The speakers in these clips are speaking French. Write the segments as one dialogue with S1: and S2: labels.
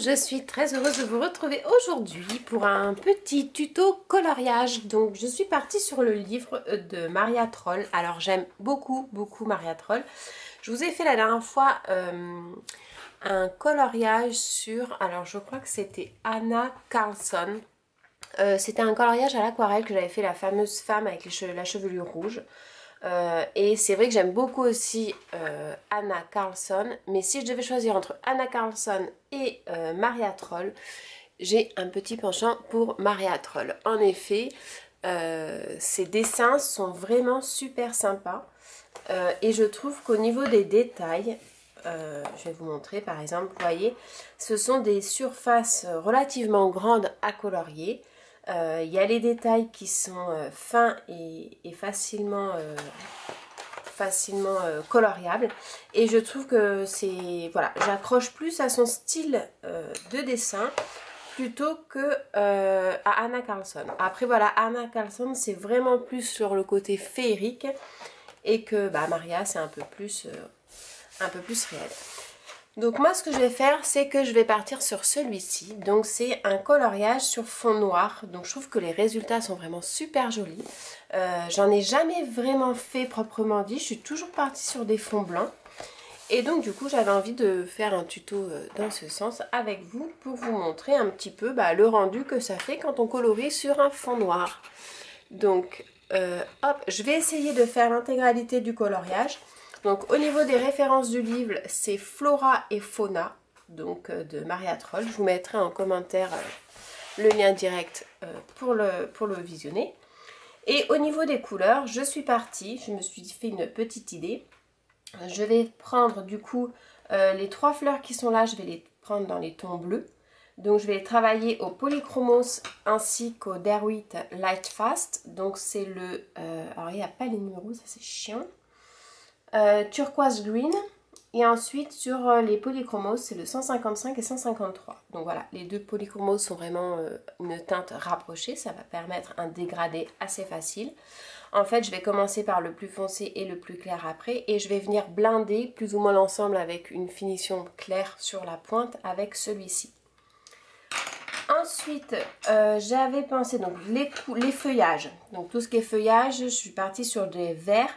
S1: je suis très heureuse de vous retrouver aujourd'hui pour un petit tuto coloriage. Donc je suis partie sur le livre de Maria Troll. Alors j'aime beaucoup Maria Troll. Je vous ai fait la dernière fois un coloriage sur, alors je crois que c'était Anna Carlson. C'était un coloriage à l'aquarelle que j'avais fait, la fameuse femme avec la chevelure rouge. Et c'est vrai que j'aime beaucoup aussi Anna Carlson, mais si je devais choisir entre Anna Carlson et Maria Troll, j'ai un petit penchant pour Maria Troll. En effet, ses dessins sont vraiment super sympas et je trouve qu'au niveau des détails, je vais vous montrer par exemple, vous voyez, ce sont des surfaces relativement grandes à colorier. Il y a les détails qui sont fins et facilement coloriables, et je trouve que c'est, voilà, j'accroche plus à son style de dessin plutôt que à Anna Carlson. Après voilà, Anna Carlson c'est vraiment plus sur le côté féerique, et que Maria c'est un peu plus réel. Donc moi ce que je vais faire, c'est que je vais partir sur celui-ci. Donc c'est un coloriage sur fond noir. Donc je trouve que les résultats sont vraiment super jolis. J'en ai jamais vraiment fait proprement dit. Je suis toujours partie sur des fonds blancs. Et donc du coup j'avais envie de faire un tuto dans ce sens avec vous pour vous montrer un petit peu le rendu que ça fait quand on colorie sur un fond noir. Donc hop, je vais essayer de faire l'intégralité du coloriage. Donc au niveau des références du livre, c'est Flora et Fauna, donc de Maria Troll. Je vous mettrai en commentaire le lien direct pour le visionner. Et au niveau des couleurs, je suis partie, je me suis fait une petite idée. Je vais prendre du coup les trois fleurs qui sont là, je vais les prendre dans les tons bleus. Donc je vais travailler au Polychromos ainsi qu'au Derwent Lightfast. Donc c'est le... alors il n'y a pas les numéros, ça c'est chiant. Turquoise Green. Et ensuite sur les Polychromos, c'est le 155 et 153. Donc voilà, les deux Polychromos sont vraiment une teinte rapprochée. Ça va permettre un dégradé assez facile. En fait, je vais commencer par le plus foncé et le plus clair après. Et je vais venir blinder plus ou moins l'ensemble avec une finition claire sur la pointe avec celui-ci. Ensuite, j'avais pensé donc les feuillages. Donc tout ce qui est feuillage, je suis partie sur des verts.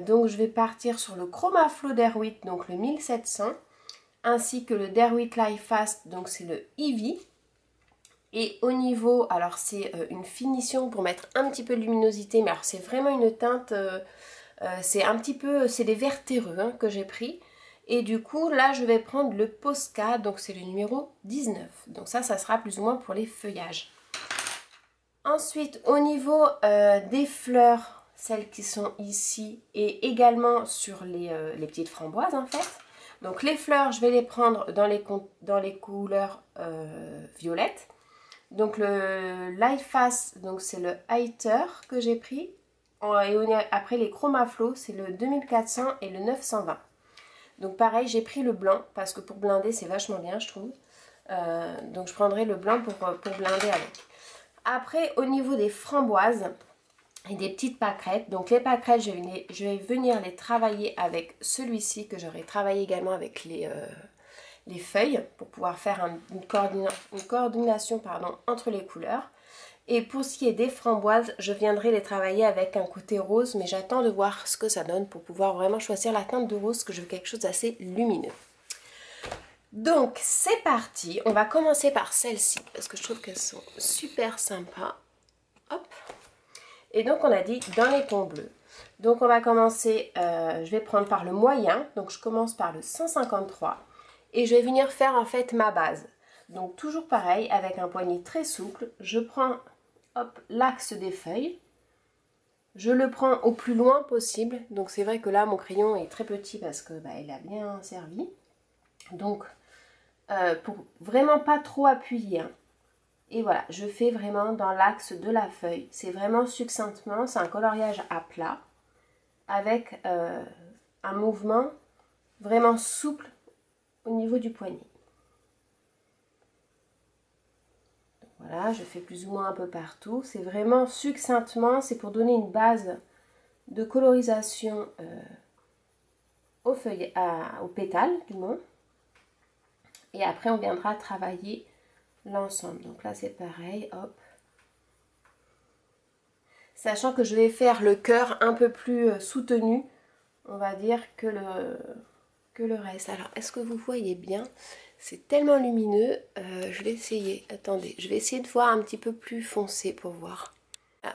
S1: Donc je vais partir sur le Chromaflow Derwent, donc le 1700. Ainsi que le Derwent Lightfast, donc c'est le Eevee. Et au niveau, alors c'est une finition pour mettre un petit peu de luminosité. Mais alors c'est vraiment une teinte, c'est un petit peu, c'est des verts terreux hein, que j'ai pris. Et du coup, là, je vais prendre le Posca, donc c'est le numéro 19. Donc ça sera plus ou moins pour les feuillages. Ensuite, au niveau des fleurs, celles qui sont ici, et également sur les petites framboises, en fait. Donc les fleurs, je vais les prendre dans les couleurs violettes. Donc le Lightfast, donc c'est le Highter que j'ai pris. Et après les Chromaflow, c'est le 2400 et le 920. Donc pareil, j'ai pris le blanc parce que pour blinder c'est vachement bien je trouve. Donc je prendrai le blanc pour blinder avec. Après au niveau des framboises et des petites pâquerettes, donc les pâquerettes je vais venir les travailler avec celui-ci que j'aurai travaillé également avec les feuilles pour pouvoir faire une coordination entre les couleurs. Et pour ce qui est des framboises, je viendrai les travailler avec un côté rose, mais j'attends de voir ce que ça donne pour pouvoir vraiment choisir la teinte de rose, parce que je veux quelque chose d'assez lumineux. Donc c'est parti, on va commencer par celles-ci, parce que je trouve qu'elles sont super sympas. Hop. Et donc on a dit dans les tons bleus. Donc on va commencer, je vais prendre par le moyen, donc je commence par le 153, et je vais venir faire en fait ma base. Donc toujours pareil, avec un poignet très souple, je prends l'axe des feuilles, je le prends au plus loin possible. Donc c'est vrai que là mon crayon est très petit parce que il a bien servi. Donc pour vraiment pas trop appuyer. Hein. Et voilà, je fais vraiment dans l'axe de la feuille. C'est vraiment succinctement, c'est un coloriage à plat avec un mouvement vraiment souple au niveau du poignet. Voilà, je fais plus ou moins un peu partout. C'est vraiment succinctement, c'est pour donner une base de colorisation aux pétales du moins. Et après, on viendra travailler l'ensemble. Donc là, c'est pareil, hop. Sachant que je vais faire le cœur un peu plus soutenu, on va dire, que le reste. Alors, est-ce que vous voyez bien? C'est tellement lumineux. Je vais essayer. Attendez, je vais essayer de voir un petit peu plus foncé pour voir.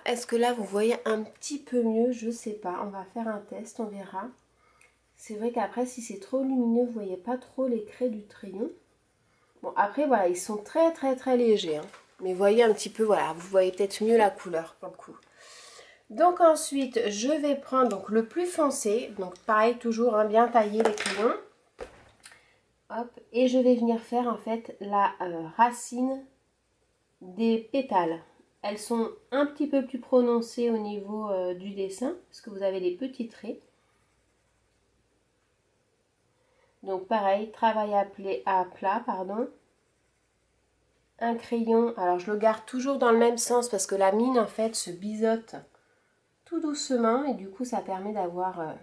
S1: Est-ce que là, vous voyez un petit peu mieux? Je sais pas. On va faire un test, on verra. C'est vrai qu'après, si c'est trop lumineux, vous voyez pas trop les traits du crayon. Bon, après, voilà, ils sont très, très, très légers. Hein. Mais vous voyez un petit peu, voilà, vous voyez peut-être mieux la couleur, pour le coup. Donc ensuite, je vais prendre donc, le plus foncé. Donc pareil, toujours hein, bien tailler les crayons. Hop, et je vais venir faire en fait la racine des pétales. Elles sont un petit peu plus prononcées au niveau du dessin, parce que vous avez des petits traits. Donc pareil, travail à plat, pardon. Un crayon, alors je le garde toujours dans le même sens parce que la mine en fait se biseaute tout doucement et du coup ça permet d'avoir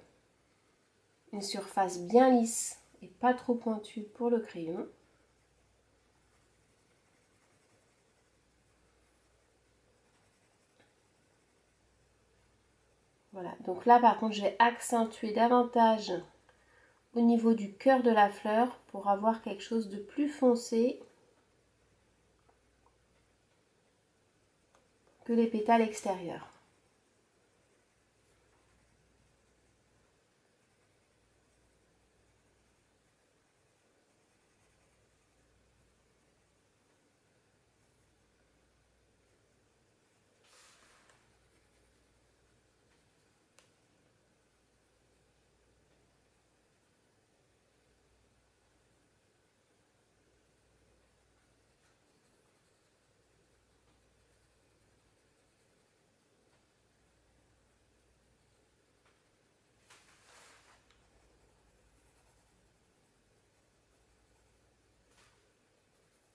S1: une surface bien lisse et pas trop pointue pour le crayon. Voilà, donc là par contre je vais accentuer davantage au niveau du cœur de la fleur pour avoir quelque chose de plus foncé que les pétales extérieurs.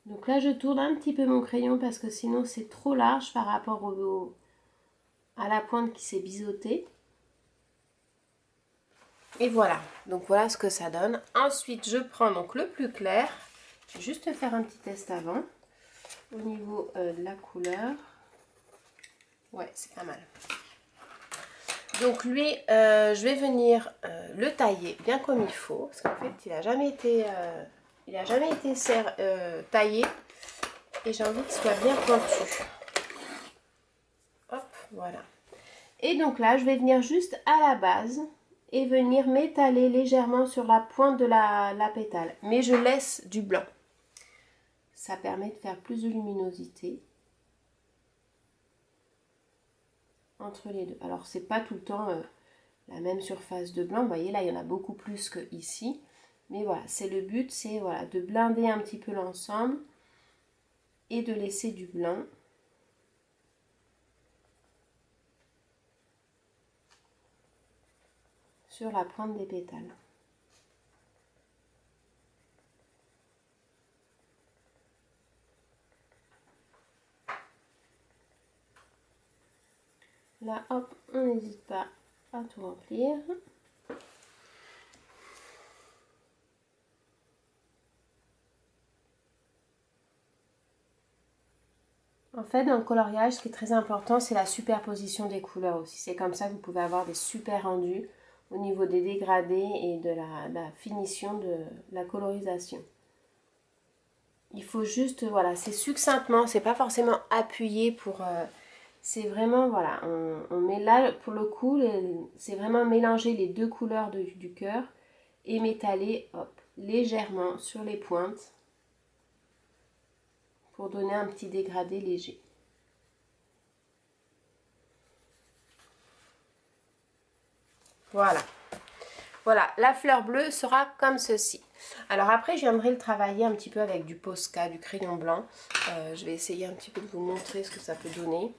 S1: Donc là je tourne un petit peu mon crayon parce que sinon c'est trop large par rapport à la pointe qui s'est biseautée. Et voilà, donc voilà ce que ça donne. Ensuite je prends donc le plus clair. Je vais juste faire un petit test avant. Au niveau de la couleur. Ouais, c'est pas mal. Donc lui, je vais venir le tailler bien comme il faut. Parce qu'en fait, il n'a jamais été, taillé. Et j'ai envie qu'il soit bien pointu. Hop, voilà. Et donc là, je vais venir juste à la base et venir m'étaler légèrement sur la pointe de la pétale. Mais je laisse du blanc. Ça permet de faire plus de luminosité entre les deux. Alors, c'est pas tout le temps la même surface de blanc. Vous voyez, là, il y en a beaucoup plus que ici. Mais voilà, c'est le but, c'est voilà, de blinder un petit peu l'ensemble et de laisser du blanc. Sur la pointe des pétales. Là, hop, on n'hésite pas à tout remplir. En fait, dans le coloriage, ce qui est très important, c'est la superposition des couleurs aussi. C'est comme ça que vous pouvez avoir des super rendus au niveau des dégradés et de la finition de la colorisation. Il faut juste, voilà, c'est succinctement, c'est pas forcément appuyé pour... c'est vraiment, voilà, on met là, pour le coup, c'est vraiment mélanger les deux couleurs du cœur et m'étaler, hop, légèrement sur les pointes pour donner un petit dégradé léger. Voilà. Voilà, la fleur bleue sera comme ceci. Alors après, je viendrai le travailler un petit peu avec du Posca, du crayon blanc. Je vais essayer un petit peu de vous montrer ce que ça peut donner.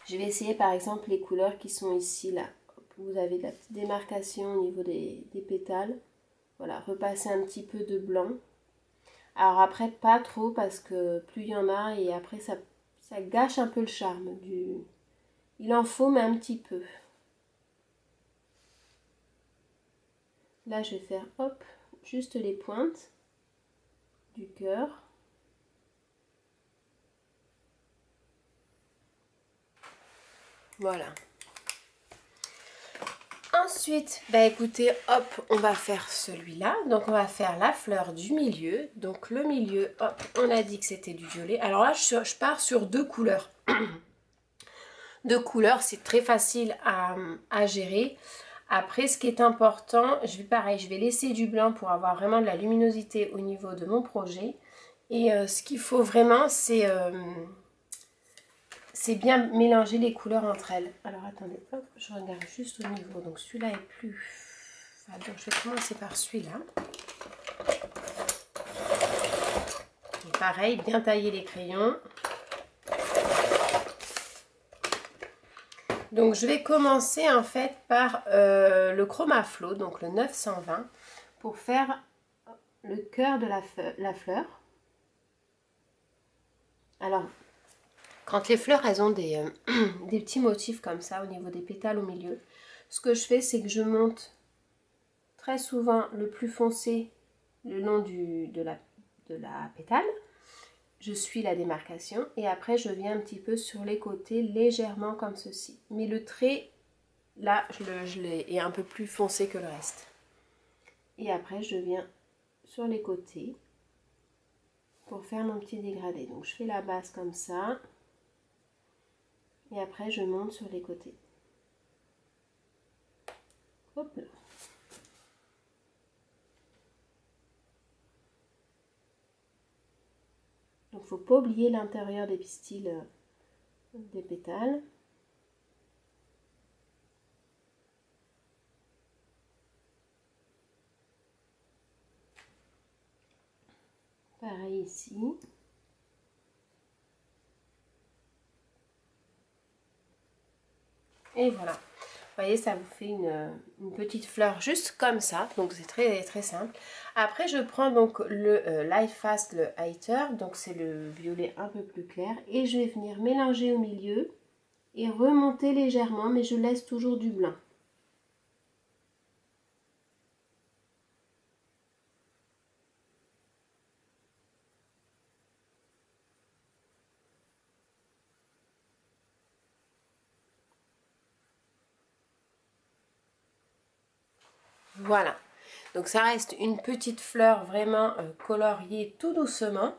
S1: Je vais essayer par exemple les couleurs qui sont ici, là. Vous avez de la petite démarcation au niveau des pétales. Voilà, repasser un petit peu de blanc. Alors après, pas trop parce que plus il y en a et après ça gâche un peu le charme du... Il en faut mais un petit peu. Là, je vais faire, hop, juste les pointes. du cœur. Voilà. Ensuite, bah écoutez, hop, on va faire celui-là. Donc on va faire la fleur du milieu. Donc le milieu, hop, on a dit que c'était du violet. Alors là, je pars sur 2 couleurs. 2 couleurs, c'est très facile à gérer. Après, ce qui est important, je vais laisser du blanc pour avoir vraiment de la luminosité au niveau de mon projet. Et ce qu'il faut vraiment, c'est bien mélanger les couleurs entre elles. Alors attendez, hop, je regarde juste au niveau. Donc celui-là est plus... Enfin, donc je vais commencer par celui-là. Et pareil, bien tailler les crayons. Donc je vais commencer en fait par le Chromaflo, donc le 920, pour faire le cœur de la fleur. Alors, quand les fleurs, elles ont des petits motifs comme ça au niveau des pétales au milieu, ce que je fais, c'est que je monte très souvent le plus foncé le long de la pétale. Je suis la démarcation et après je viens un petit peu sur les côtés légèrement comme ceci. Mais le trait, là, je l'ai est un peu plus foncé que le reste. Et après je viens sur les côtés pour faire mon petit dégradé. Donc je fais la base comme ça. Et après je monte sur les côtés. Hop là. Donc il ne faut pas oublier l'intérieur des pistils des pétales. Pareil ici. Et voilà. Vous voyez, ça vous fait une petite fleur juste comme ça. Donc c'est très très simple. Après, je prends donc le Light Fast, le Highter. Donc c'est le violet un peu plus clair. Et je vais venir mélanger au milieu et remonter légèrement. Mais je laisse toujours du blanc. Voilà, donc ça reste une petite fleur vraiment coloriée tout doucement.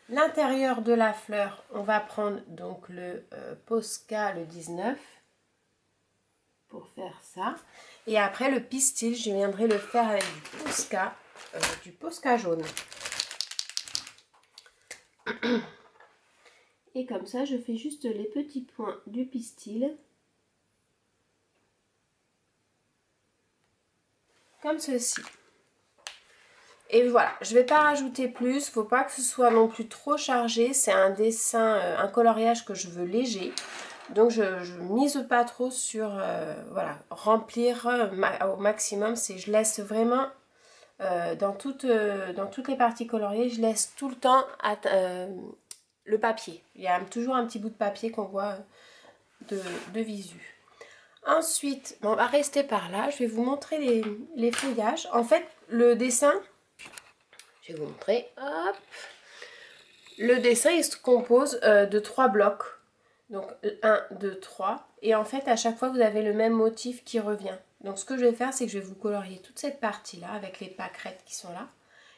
S1: L'intérieur de la fleur, on va prendre donc le Posca, le 19, pour faire ça. Et après le pistil, je viendrai le faire avec du Posca jaune. Et comme ça, je fais juste les petits points du pistil. Comme ceci. Et voilà, je ne vais pas rajouter plus, faut pas que ce soit non plus trop chargé. C'est un dessin, un coloriage que je veux léger. Donc je mise pas trop sur voilà, remplir au maximum. Je laisse vraiment dans toutes les parties coloriées, je laisse tout le temps le papier. Il y a toujours un petit bout de papier qu'on voit de visu. Ensuite, on va rester par là. Je vais vous montrer les feuillages. En fait, le dessin, je vais vous montrer. Hop. Le dessin, il se compose de 3 blocs. Donc 1, 2, 3. Et en fait, à chaque fois, vous avez le même motif qui revient. Donc ce que je vais faire, c'est que je vais vous colorier toute cette partie-là avec les pâquerettes qui sont là.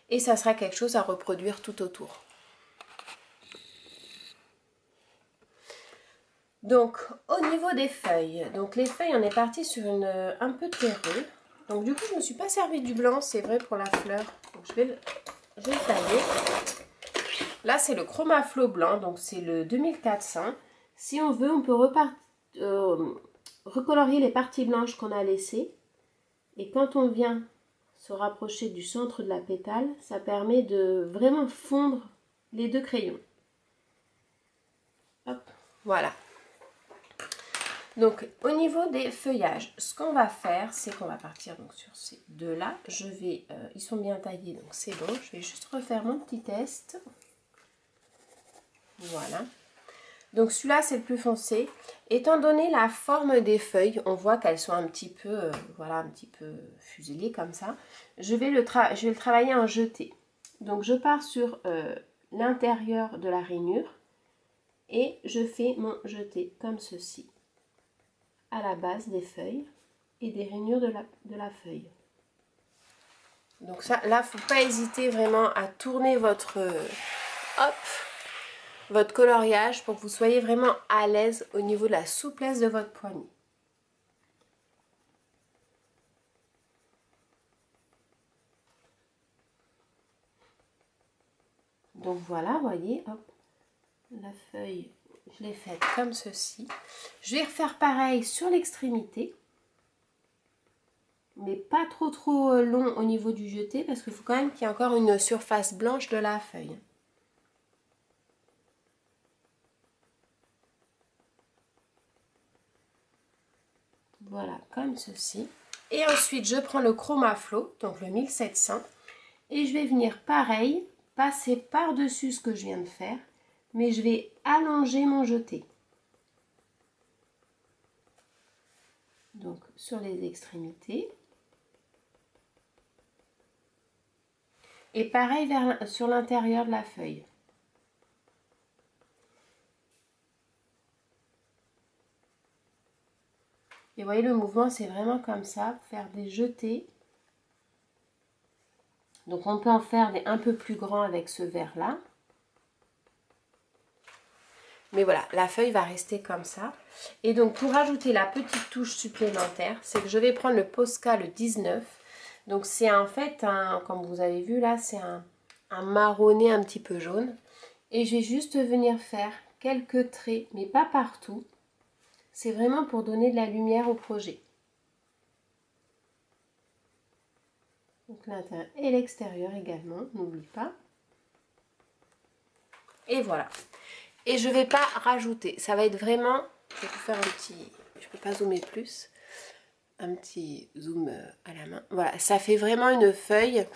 S1: Et ça sera quelque chose à reproduire tout autour. Donc au niveau des feuilles, donc les feuilles, on est parti sur un peu terreux. Donc du coup, je ne me suis pas servi du blanc, c'est vrai pour la fleur. Donc je vais le tailler. Là, c'est le Chromaflo blanc, donc c'est le 2400. Si on veut, on peut recolorier les parties blanches qu'on a laissées. Et quand on vient se rapprocher du centre de la pétale, ça permet de vraiment fondre les 2 crayons. Hop, voilà. Donc au niveau des feuillages, ce qu'on va faire, c'est qu'on va partir donc sur ces 2-là. Ils sont bien taillés, donc c'est bon. Je vais juste refaire mon petit test. Voilà. Donc celui-là, c'est le plus foncé. Étant donné la forme des feuilles, on voit qu'elles sont un petit peu, voilà, un petit peu fuselées comme ça. Je vais le travailler en jeté. Donc je pars sur l'intérieur de la rainure et je fais mon jeté comme ceci, à la base des feuilles et des rainures de la feuille. Donc ça, là, faut pas hésiter vraiment à tourner votre coloriage pour que vous soyez vraiment à l'aise au niveau de la souplesse de votre poignet. Donc voilà, voyez, hop, la feuille, je l'ai faite comme ceci. Je vais refaire pareil sur l'extrémité, mais pas trop long au niveau du jeté parce qu'il faut quand même qu'il y ait encore une surface blanche de la feuille. Voilà, comme ceci. Et ensuite, je prends le Chromaflo, donc le 1700, et je vais venir pareil, passer par-dessus ce que je viens de faire, mais je vais allonger mon jeté. Donc, sur les extrémités. Et pareil sur l'intérieur de la feuille. Et vous voyez, le mouvement, c'est vraiment comme ça, faire des jetés. Donc, on peut en faire des un peu plus grands avec ce verre-là. Mais voilà, la feuille va rester comme ça. Et donc, pour ajouter la petite touche supplémentaire, c'est que je vais prendre le Posca le 19. Donc, c'est en fait, comme vous avez vu là, c'est un marronné un petit peu jaune. Et je vais juste venir faire quelques traits, mais pas partout. C'est vraiment pour donner de la lumière au projet. Donc, l'intérieur et l'extérieur également, n'oublie pas. Et voilà. Et je ne vais pas rajouter. Ça va être vraiment... Je vais vous faire un petit... Je ne peux pas zoomer plus. Un petit zoom à la main. Voilà, ça fait vraiment une feuille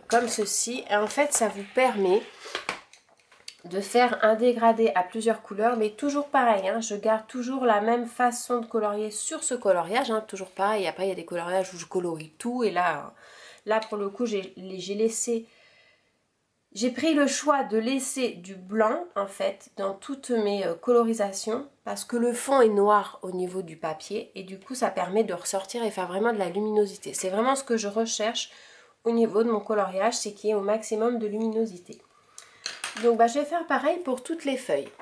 S1: comme ceci. Et en fait, ça vous permet de faire un dégradé à plusieurs couleurs. Mais toujours pareil, hein, je garde toujours la même façon de colorier sur ce coloriage. Hein, toujours pareil. Après, il y a des coloriages où je colorie tout. Et là pour le coup, j'ai laissé... J'ai pris le choix de laisser du blanc en fait dans toutes mes colorisations parce que le fond est noir au niveau du papier et du coup ça permet de ressortir et faire vraiment de la luminosité. C'est vraiment ce que je recherche au niveau de mon coloriage, c'est qu'il y ait au maximum de luminosité. Donc je vais faire pareil pour toutes les feuilles.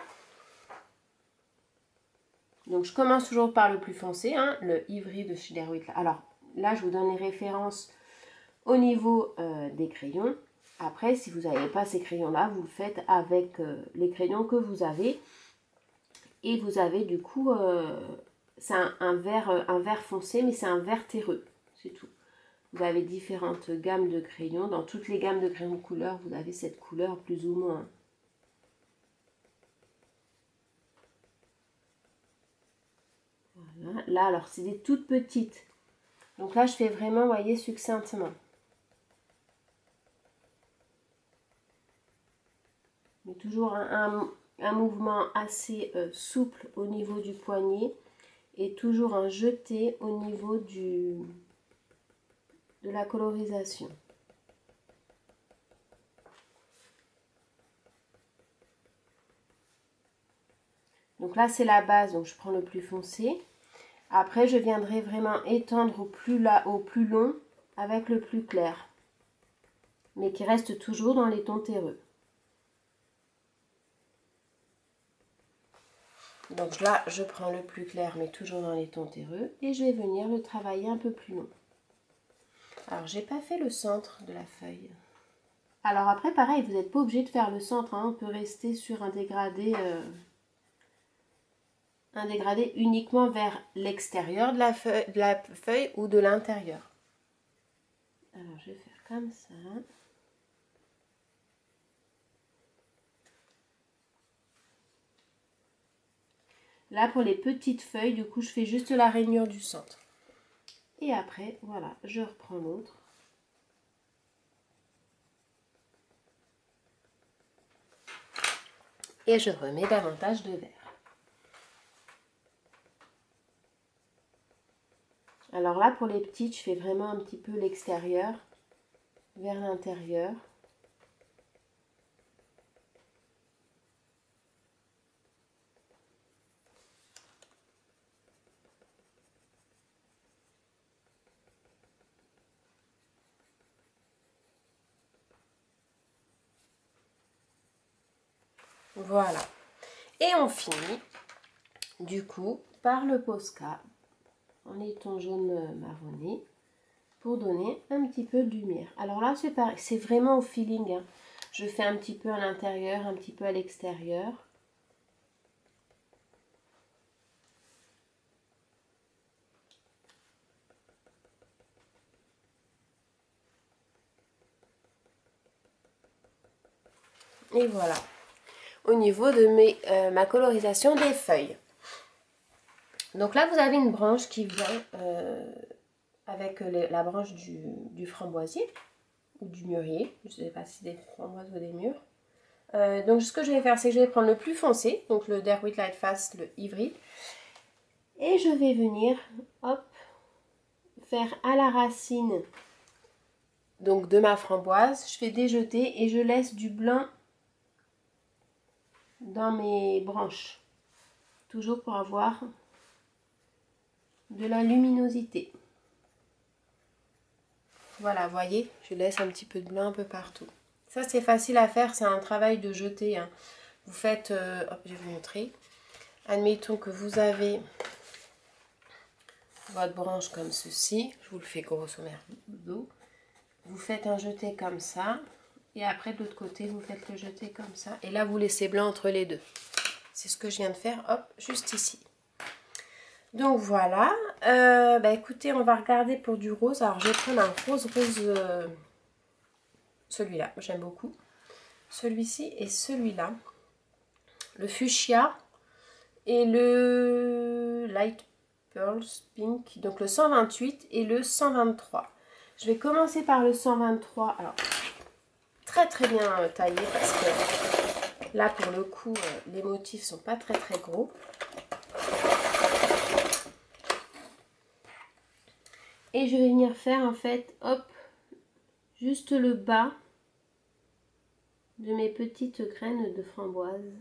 S1: Donc je commence toujours par le plus foncé, hein, le Ivry de chez Derwent. Alors là je vous donne les références au niveau des crayons. Après, si vous n'avez pas ces crayons-là, vous le faites avec les crayons que vous avez. Et vous avez du coup, c'est un vert foncé, mais c'est un vert terreux. C'est tout. Vous avez différentes gammes de crayons. Dans toutes les gammes de crayons couleur, vous avez cette couleur plus ou moins. Voilà. Là, alors, c'est des toutes petites. Donc là, je fais vraiment, vous voyez, succinctement. Mais toujours un mouvement assez souple au niveau du poignet et toujours un jeté au niveau de la colorisation. Donc là c'est la base, donc je prends le plus foncé. Après je viendrai vraiment étendre au plus long avec le plus clair, mais qui reste toujours dans les tons terreux. Donc là, je prends le plus clair, mais toujours dans les tons terreux. Et je vais venir le travailler un peu plus long. Alors, j'ai pas fait le centre de la feuille. Alors après, pareil, vous n'êtes pas obligé de faire le centre. Hein. On peut rester sur un dégradé uniquement vers l'extérieur de la feuille ou de l'intérieur. Alors, je vais faire comme ça. Là, pour les petites feuilles, du coup, je fais juste la rainure du centre. Et après, voilà, je reprends l'autre. Et je remets davantage de vert. Alors là, pour les petites, je fais vraiment un petit peu l'extérieur vers l'intérieur. Voilà. Et on finit du coup par le Posca en laiton jaune marronné pour donner un petit peu de lumière. Alors là c'est pareil, c'est vraiment au feeling, hein. Je fais un petit peu à l'intérieur, un petit peu à l'extérieur. Et voilà, au niveau de ma colorisation des feuilles. Donc là, vous avez une branche qui vient avec la branche du framboisier ou du mûrier. Je ne sais pas si des framboises ou des mûres. Donc ce que je vais faire, c'est que je vais prendre le plus foncé, donc le Derwent Lightfast, le hybride. Et je vais venir, hop, faire à la racine donc de ma framboise. Je fais déjeter et je laisse du blanc dans mes branches. Toujours pour avoir de la luminosité. Voilà, vous voyez, je laisse un petit peu de blanc un peu partout. Ça, c'est facile à faire, c'est un travail de jeter, hein. Vous faites, hop, je vais vous montrer. Admettons que vous avez votre branche comme ceci. Je vous le fais grosso merdo. Vous faites un jeté comme ça. Et après, de l'autre côté, vous faites le jeté comme ça. Et là, vous laissez blanc entre les deux. C'est ce que je viens de faire, hop, juste ici. Donc voilà, écoutez, on va regarder pour du rose. Alors je vais prendre un rose, celui-là, j'aime beaucoup. Celui-ci et celui-là. Le fuchsia et le light pearls pink. Donc le 128 et le 123. Je vais commencer par le 123. Alors, très très bien taillé parce que là pour le coup, les motifs sont pas très très gros. Et je vais venir faire en fait, hop, juste le bas de mes petites graines de framboise.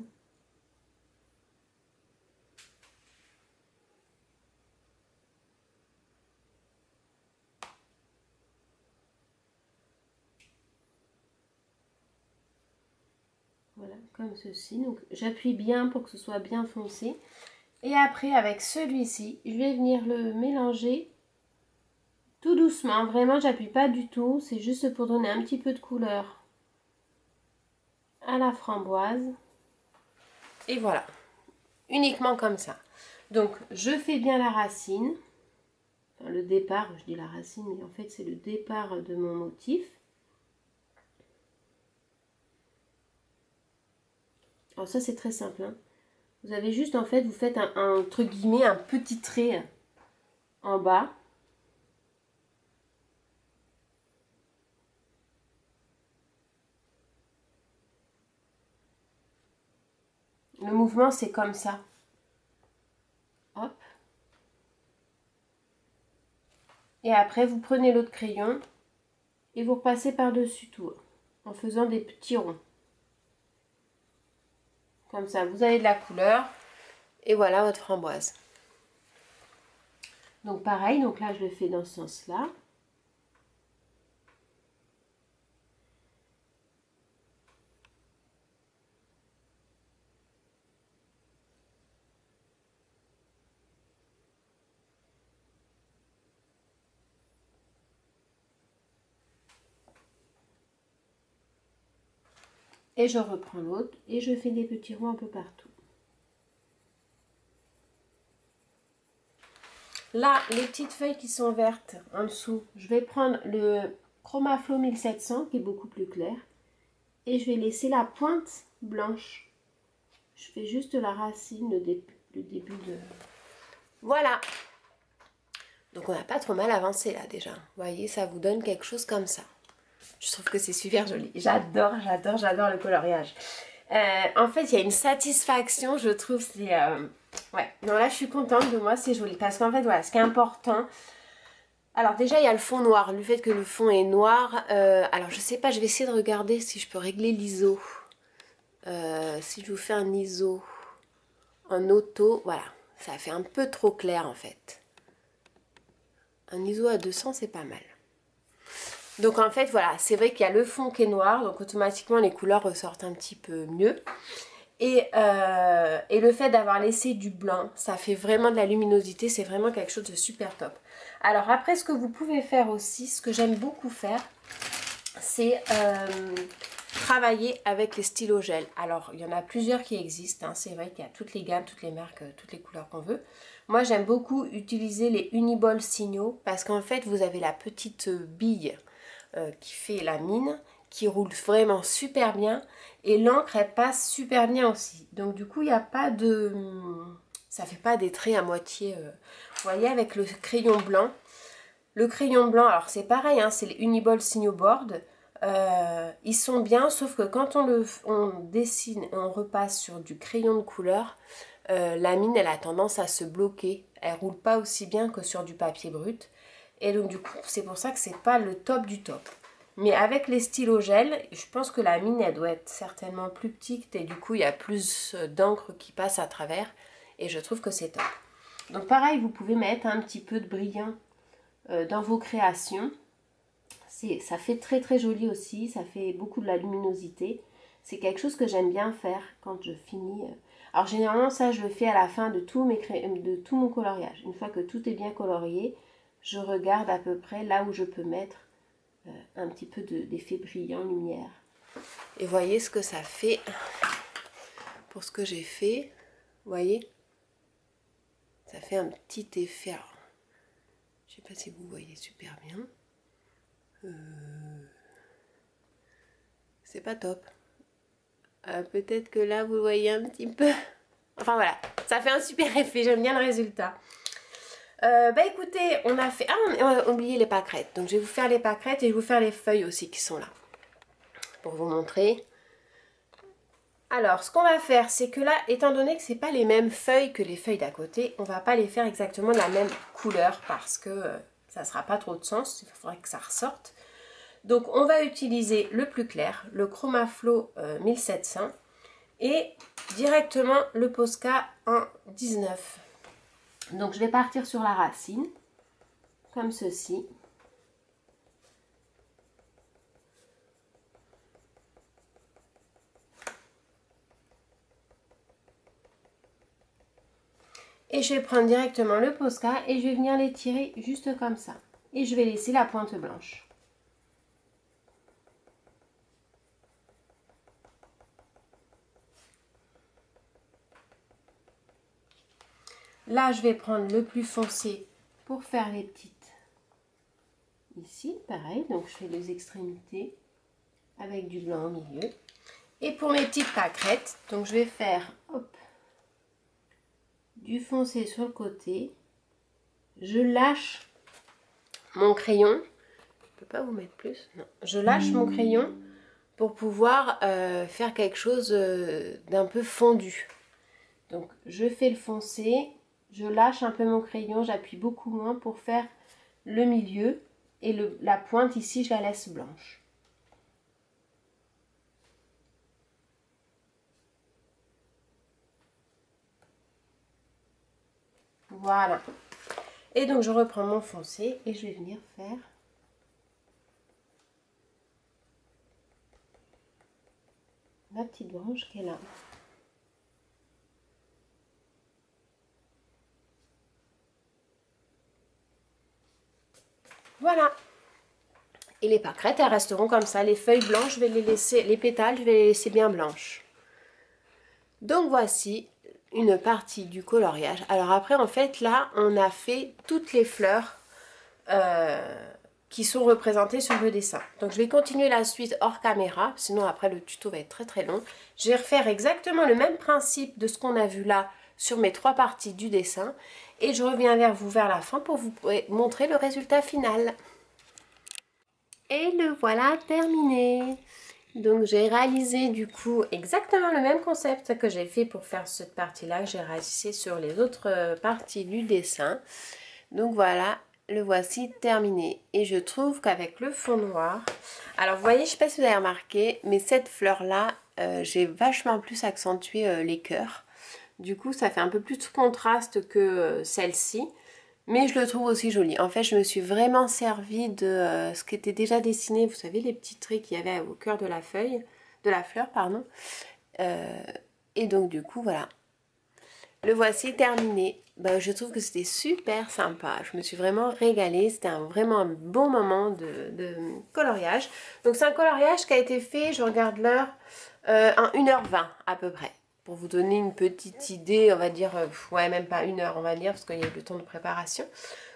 S1: Voilà, comme ceci. Donc j'appuie bien pour que ce soit bien foncé. Et après avec celui-ci, je vais venir le mélanger tout doucement. Vraiment, j'appuie pas du tout. C'est juste pour donner un petit peu de couleur à la framboise. Et voilà, uniquement comme ça. Donc je fais bien la racine. Enfin, le départ, je dis la racine, mais en fait c'est le départ de mon motif. Alors ça c'est très simple, hein. Vous avez juste en fait, vous faites entre guillemets un petit trait en bas. Le mouvement c'est comme ça. Hop. Et après vous prenez l'autre crayon et vous repassez par-dessus tout en faisant des petits ronds. Comme ça, vous avez de la couleur. Et voilà votre framboise. Donc pareil, donc là je le fais dans ce sens-là. Et je reprends l'autre et je fais des petits ronds un peu partout. Là, les petites feuilles qui sont vertes en dessous, je vais prendre le Chromaflo 1700 qui est beaucoup plus clair. Et je vais laisser la pointe blanche. Je fais juste la racine, le début de... Voilà. Donc on n'a pas trop mal avancé là déjà. Vous voyez, ça vous donne quelque chose comme ça. Je trouve que c'est super joli. J'adore, j'adore, j'adore le coloriage. En fait, il y a une satisfaction, je trouve. C'est ouais, non là, je suis contente de moi, c'est joli. Parce qu'en fait, voilà, ce qui est important... Alors déjà, il y a le fond noir. Le fait que le fond est noir. Alors, je sais pas, je vais essayer de regarder si je peux régler l'ISO. Si je vous fais un ISO en auto, voilà. Ça fait un peu trop clair, en fait. Un ISO à 200, c'est pas mal. Donc en fait voilà, c'est vrai qu'il y a le fond qui est noir, donc automatiquement les couleurs ressortent un petit peu mieux. Et le fait d'avoir laissé du blanc, ça fait vraiment de la luminosité, c'est vraiment quelque chose de super top. Alors après, ce que vous pouvez faire aussi, ce que j'aime beaucoup faire, c'est travailler avec les stylos gel. Alors, il y en a plusieurs qui existent, hein. C'est vrai qu'il y a toutes les gammes, toutes les marques, toutes les couleurs qu'on veut. Moi, j'aime beaucoup utiliser les Uniball Signaux parce qu'en fait, vous avez la petite bille qui fait la mine, qui roule vraiment super bien et l'encre, elle passe super bien aussi. Donc, du coup, il n'y a pas de... ça fait pas des traits à moitié... Vous voyez, avec le crayon blanc. Le crayon blanc, alors c'est pareil, hein, c'est les Uniball Signaux Board. Ils sont bien, sauf que quand on dessine, on repasse sur du crayon de couleur, la mine elle a tendance à se bloquer. Elle roule pas aussi bien que sur du papier brut. Et donc du coup c'est pour ça que c'est pas le top du top. Mais avec les stylos gel, je pense que la mine elle doit être certainement plus petite et du coup il y a plus d'encre qui passe à travers. Et je trouve que c'est top. Donc pareil, vous pouvez mettre un petit peu de brillant dans vos créations. Ça fait très très joli aussi, ça fait beaucoup de la luminosité. C'est quelque chose que j'aime bien faire quand je finis. Alors généralement ça je le fais à la fin de tout mon coloriage. Une fois que tout est bien colorié, je regarde à peu près là où je peux mettre un petit peu d'effet brillant, lumière. Et voyez ce que ça fait pour ce que j'ai fait. Vous voyez, ça fait un petit effet. Alors, je ne sais pas si vous voyez super bien. C'est pas top. Peut-être que là vous voyez un petit peu. Enfin voilà, ça fait un super effet, j'aime bien le résultat. Bah écoutez, on a fait... Ah, on a oublié les pâquerettes. Donc je vais vous faire les pâquerettes et je vais vous faire les feuilles aussi qui sont là. Pour vous montrer. Alors, ce qu'on va faire, c'est que là, étant donné que c'est pas les mêmes feuilles que les feuilles d'à côté, on va pas les faire exactement de la même couleur parce que ça sera pas trop de sens, il faudrait que ça ressorte. Donc on va utiliser le plus clair, le Chromaflo 1700 et directement le Posca en 19. Donc je vais partir sur la racine, comme ceci. Et je vais prendre directement le Posca et je vais venir les tirer juste comme ça. Et je vais laisser la pointe blanche. Là, je vais prendre le plus foncé pour faire les petites. Ici, pareil, donc je fais les extrémités avec du blanc au milieu. Et pour mes petites pâquerettes, donc je vais faire hop, du foncé sur le côté. Je lâche mon crayon. Je ne peux pas vous mettre plus. Non. Je lâche mon crayon pour pouvoir faire quelque chose d'un peu fondu. Donc je fais le foncé. Je lâche un peu mon crayon, j'appuie beaucoup moins pour faire le milieu et la pointe ici je la laisse blanche. Voilà. Et donc je reprends mon foncé et je vais venir faire la petite branche qui est là. Voilà. Et les pâquerettes, elles resteront comme ça. Les feuilles blanches, je vais les laisser, les pétales, je vais les laisser bien blanches. Donc voici une partie du coloriage. Alors après, en fait, là, on a fait toutes les fleurs qui sont représentées sur le dessin. Donc je vais continuer la suite hors caméra, sinon après le tuto va être très très long. Je vais refaire exactement le même principe de ce qu'on a vu là sur mes 3 parties du dessin. Et je reviens vers vous vers la fin pour vous montrer le résultat final. Et le voilà terminé. Donc j'ai réalisé du coup exactement le même concept que j'ai fait pour faire cette partie-là, que j'ai réalisé sur les autres parties du dessin. Donc voilà, le voici terminé. Et je trouve qu'avec le fond noir, alors vous voyez, je ne sais pas si vous avez remarqué, mais cette fleur-là, j'ai vachement plus accentué les cœurs. Du coup, ça fait un peu plus de contraste que celle-ci. Mais je le trouve aussi joli. En fait, je me suis vraiment servi de ce qui était déjà dessiné. Vous savez, les petits traits qu'il y avait au cœur de la feuille, de la fleur, pardon. Et donc du coup voilà, le voici terminé. Ben, je trouve que c'était super sympa. Je me suis vraiment régalée. C'était vraiment un bon moment de coloriage. Donc c'est un coloriage qui a été fait, je regarde l'heure, en 1h20 à peu près. Pour vous donner une petite idée, on va dire, ouais même pas 1 heure on va dire, parce qu'il y a eu le temps de préparation.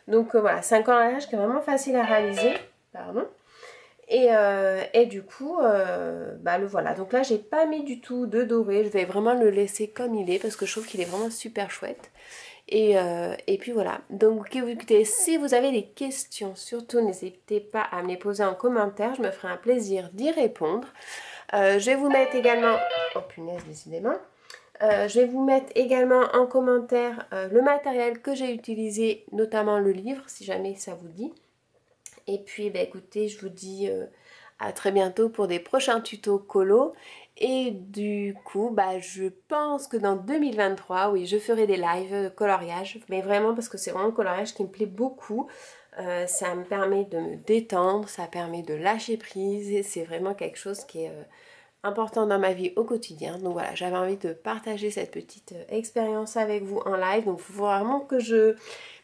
S1: Donc voilà, c'est un coloriage qui est vraiment facile à réaliser. Pardon. Et du coup, bah le voilà. Donc là, j'ai pas mis du tout de doré. Je vais vraiment le laisser comme il est parce que je trouve qu'il est vraiment super chouette. Et puis voilà. Donc écoutez, si vous avez des questions, surtout n'hésitez pas à me les poser en commentaire. Je me ferai un plaisir d'y répondre. Je vais vous mettre également... Oh punaise, décidément. Je vais vous mettre également en commentaire le matériel que j'ai utilisé, notamment le livre, si jamais ça vous dit. Et puis bah, écoutez, je vous dis à très bientôt pour des prochains tutos colo. Et du coup, bah, je pense que dans 2023, oui, je ferai des lives coloriage. Mais vraiment parce que c'est vraiment le coloriage qui me plaît beaucoup. Ça me permet de me détendre, ça permet de lâcher prise. Et c'est vraiment quelque chose qui est important dans ma vie au quotidien. Donc voilà, j'avais envie de partager cette petite expérience avec vous en live. Donc il faut vraiment que je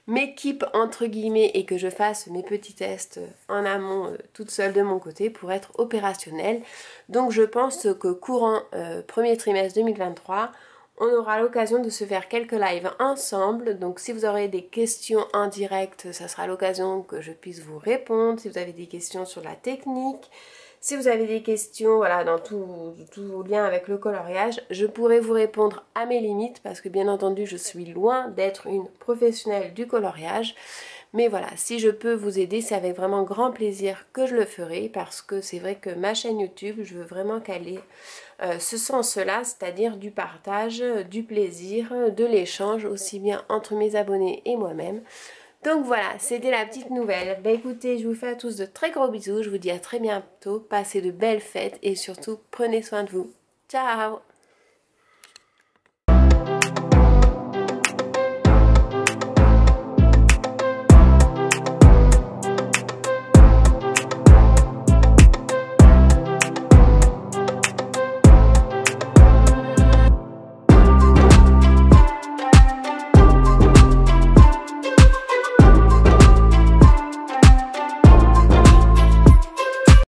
S1: m'équipe entre guillemets et que je fasse mes petits tests en amont toute seule de mon côté pour être opérationnelle. Donc je pense que courant premier trimestre 2023, on aura l'occasion de se faire quelques lives ensemble. Donc si vous aurez des questions en direct, ça sera l'occasion que je puisse vous répondre. Si vous avez des questions sur la technique, si vous avez des questions, voilà, dans tout lien avec le coloriage, je pourrai vous répondre à mes limites parce que bien entendu, je suis loin d'être une professionnelle du coloriage. Mais voilà, si je peux vous aider, c'est avec vraiment grand plaisir que je le ferai parce que c'est vrai que ma chaîne YouTube, je veux vraiment qu'elle ait ce sens-là, c'est-à-dire du partage, du plaisir, de l'échange, aussi bien entre mes abonnés et moi-même. Donc voilà, c'était la petite nouvelle. Bah écoutez, je vous fais à tous de très gros bisous. Je vous dis à très bientôt. Passez de belles fêtes et surtout, prenez soin de vous. Ciao!